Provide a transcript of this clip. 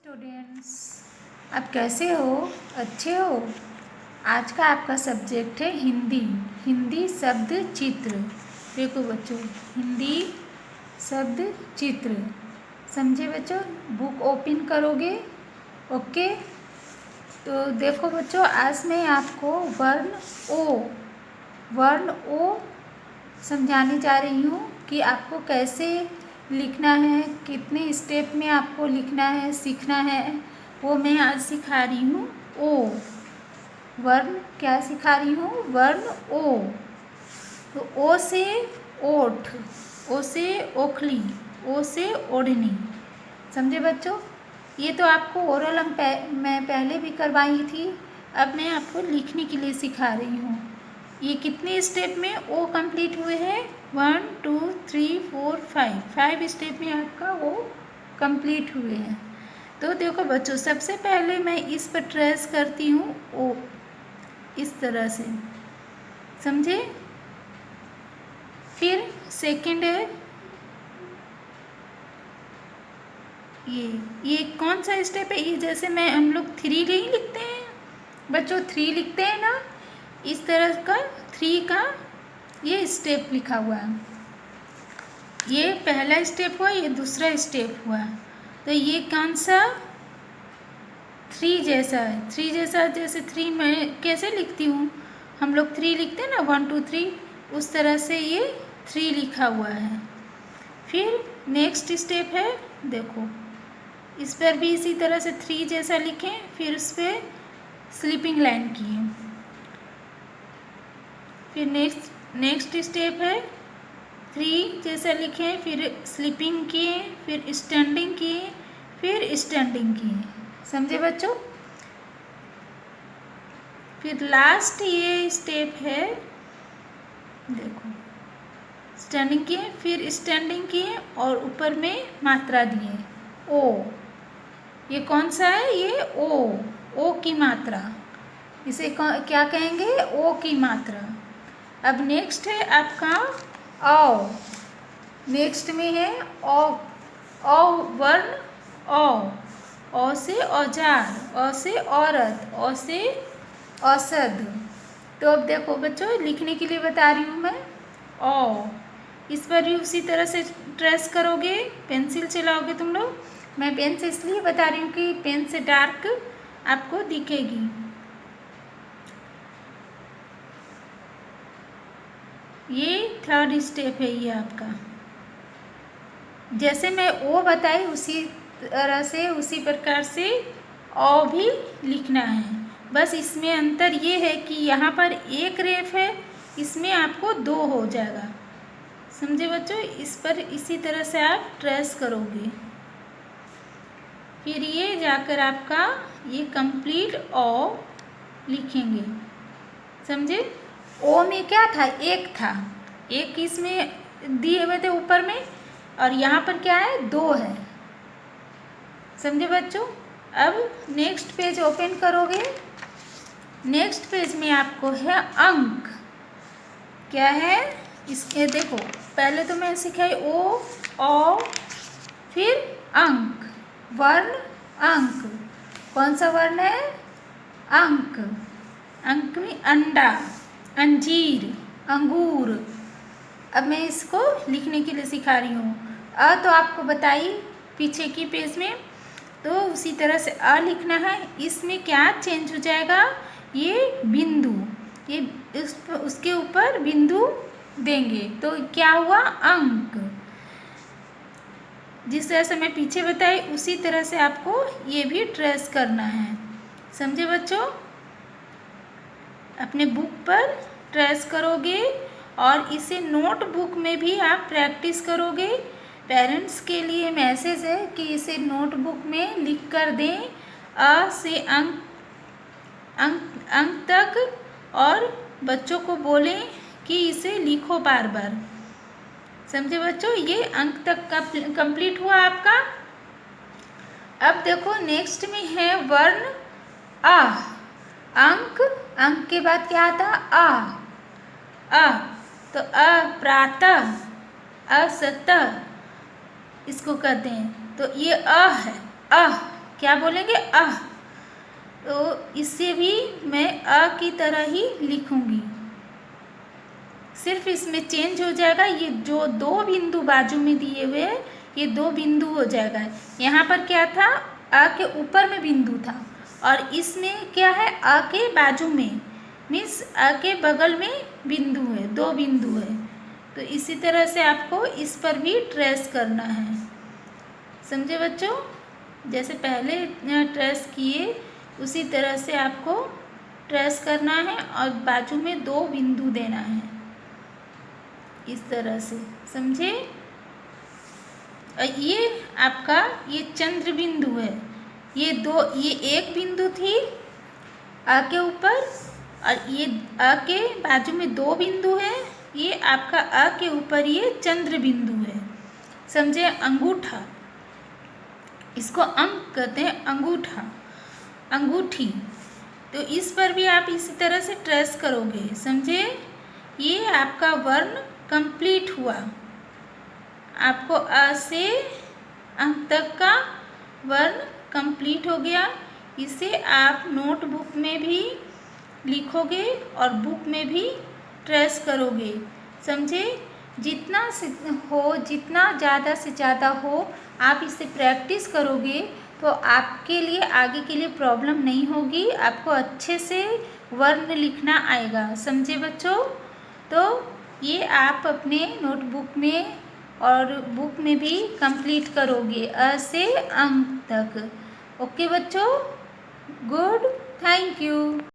Students, आप कैसे हो? अच्छे हो? आज का आपका सब्जेक्ट है हिंदी। हिंदी शब्द चित्र। देखो बच्चों, हिंदी शब्द चित्र समझे बच्चों? बुक ओपन करोगे? ओके। तो देखो बच्चों, आज मैं आपको वर्ण ओ समझाने जा रही हूँ कि आपको कैसे लिखना है, कितने स्टेप में आपको लिखना है, सीखना है, वो मैं आज सिखा रही हूँ। ओ वर्ण क्या सिखा रही हूँ? वर्ण ओ। तो ओ से ओठ, ओ से ओखली, ओ से ओढ़नी। समझे बच्चों? ये तो आपको ओरल मैं पहले भी करवाई थी, अब मैं आपको लिखने के लिए सिखा रही हूँ। ये कितने स्टेप में ओ कंप्लीट हुए हैं? 1 2 3 4 5 स्टेप में आपका वो कंप्लीट हुए हैं। तो देखो बच्चों, सबसे पहले मैं इस पर ट्रेस करती हूँ ओ, इस तरह से, समझे? फिर सेकंड है ये कौन सा स्टेप है? ये जैसे हम लोग 3 नहीं लिखते हैं बच्चों, 3 लिखते हैं ना, इस तरह का 3 का ये स्टेप लिखा हुआ है। ये पहला स्टेप हुआ, ये दूसरा स्टेप हुआ। तो ये कौन सा? 3 जैसा है। 3 जैसा, जैसे 3 मैं कैसे लिखती हूँ? हम लोग 3 लिखते हैं ना, 1 2 3, उस तरह से ये 3 लिखा हुआ है। फिर नेक्स्ट स्टेप है, देखो इस पर भी इसी तरह से 3 जैसा लिखें, फिर उस पर स्लीपिंग लाइन किए। फिर नेक्स्ट स्टेप है 3 जैसा लिखें, फिर स्लीपिंग किए, फिर स्टैंडिंग किए, फिर स्टैंडिंग किए। समझे बच्चों? फिर लास्ट ये स्टेप है, देखो स्टैंडिंग किए, फिर स्टैंडिंग किए और ऊपर में मात्रा दिए ओ। ये कौन सा है? ये ओ की मात्रा। इसे क्या कहेंगे? ओ की मात्रा। अब नेक्स्ट है आपका औ। नेक्स्ट में है औ वर्ण औ से औजार, औ से औरत, औ से औषध। तो अब देखो बच्चों, लिखने के लिए बता रही हूँ मैं। औ इस पर भी उसी तरह से ट्रेस करोगे, पेंसिल चलाओगे तुम लोग। मैं पेन से इसलिए बता रही हूँ कि पेन से डार्क आपको दिखेगी। ये थर्ड स्टेप है ये आपका। जैसे मैं ओ बताई उसी तरह से, उसी प्रकार से औ भी लिखना है। बस इसमें अंतर ये है कि यहाँ पर एक रेफ है, इसमें आपको 2 हो जाएगा। समझे बच्चों? इस पर इसी तरह से आप ट्रेस करोगे, फिर ये जाकर आपका ये कंप्लीट ओ लिखेंगे। समझे? ओ में क्या था? एक था, एक इसमें दिए हुए थे ऊपर में, और यहाँ पर क्या है? 2 है। समझे बच्चों? अब नेक्स्ट पेज ओपन करोगे। नेक्स्ट पेज में आपको है अंक। क्या है इसके? देखो पहले तो मैं सिखाई ओ, फिर अंक, वर्ण अंक। कौन सा वर्ण है? अंक। अंक में अंडा, अंजीर, अंगूर। अब मैं इसको लिखने के लिए सिखा रही हूँ। तो आपको बताई पीछे की पेज में, तो उसी तरह से लिखना है। इसमें क्या चेंज हो जाएगा? ये बिंदु, ये उसके ऊपर बिंदु देंगे, तो क्या हुआ? अंक। जिस तरह से मैं पीछे बताई उसी तरह से आपको ये भी ट्रेस करना है। समझे बच्चों? अपने बुक पर ट्रेस करोगे और इसे नोटबुक में भी आप प्रैक्टिस करोगे। पेरेंट्स के लिए मैसेज है कि इसे नोटबुक में लिख कर दें, अ से अंक तक, और बच्चों को बोलें कि इसे लिखो बार बार। समझे बच्चों? ये अंक तक कंप्लीट हुआ आपका। अब देखो नेक्स्ट में है वर्ण आ। अंक के बाद क्या आता? अ। तो प्रातः, असतः इसको कहते हैं। तो ये अ है, क्या बोलेंगे? अह। तो इससे भी मैं अ की तरह ही लिखूंगी, सिर्फ इसमें चेंज हो जाएगा। ये जो दो बिंदु बाजू में दिए हुए हैं, ये दो बिंदु हो जाएगा। यहाँ पर क्या था? अ के ऊपर में बिंदु था, और इसमें क्या है? अ के बाजू में, मीन्स अ के बगल में बिंदु है, दो बिंदु है। तो इसी तरह से आपको इस पर भी ट्रेस करना है। समझे बच्चों? जैसे पहले ट्रेस किए उसी तरह से आपको ट्रेस करना है, और बाजू में दो बिंदु देना है, इस तरह से। समझे? ये आपका ये चंद्र बिंदु है। ये एक बिंदु थी अ के ऊपर, और ये अ के बाजू में दो बिंदु है। ये आपका अ के ऊपर ये चंद्र बिंदु है। समझे? अंगूठा, इसको अंक कहते हैं, अंगूठा, अंगूठी। तो इस पर भी आप इसी तरह से ट्रेस करोगे। समझे? ये आपका वर्ण कंप्लीट हुआ। आपको अ से अंक तक का वर्ण कंप्लीट हो गया। इसे आप नोटबुक में भी लिखोगे और बुक में भी ट्रेस करोगे। समझे? जितना हो, जितना ज़्यादा से ज़्यादा हो, आप इसे प्रैक्टिस करोगे तो आपके लिए आगे के लिए प्रॉब्लम नहीं होगी। आपको अच्छे से वर्ण लिखना आएगा। समझे बच्चों? तो ये आप अपने नोटबुक में और बुक में भी कंप्लीट करोगे अ से अंक तक। ओके बच्चों? Good, thank you.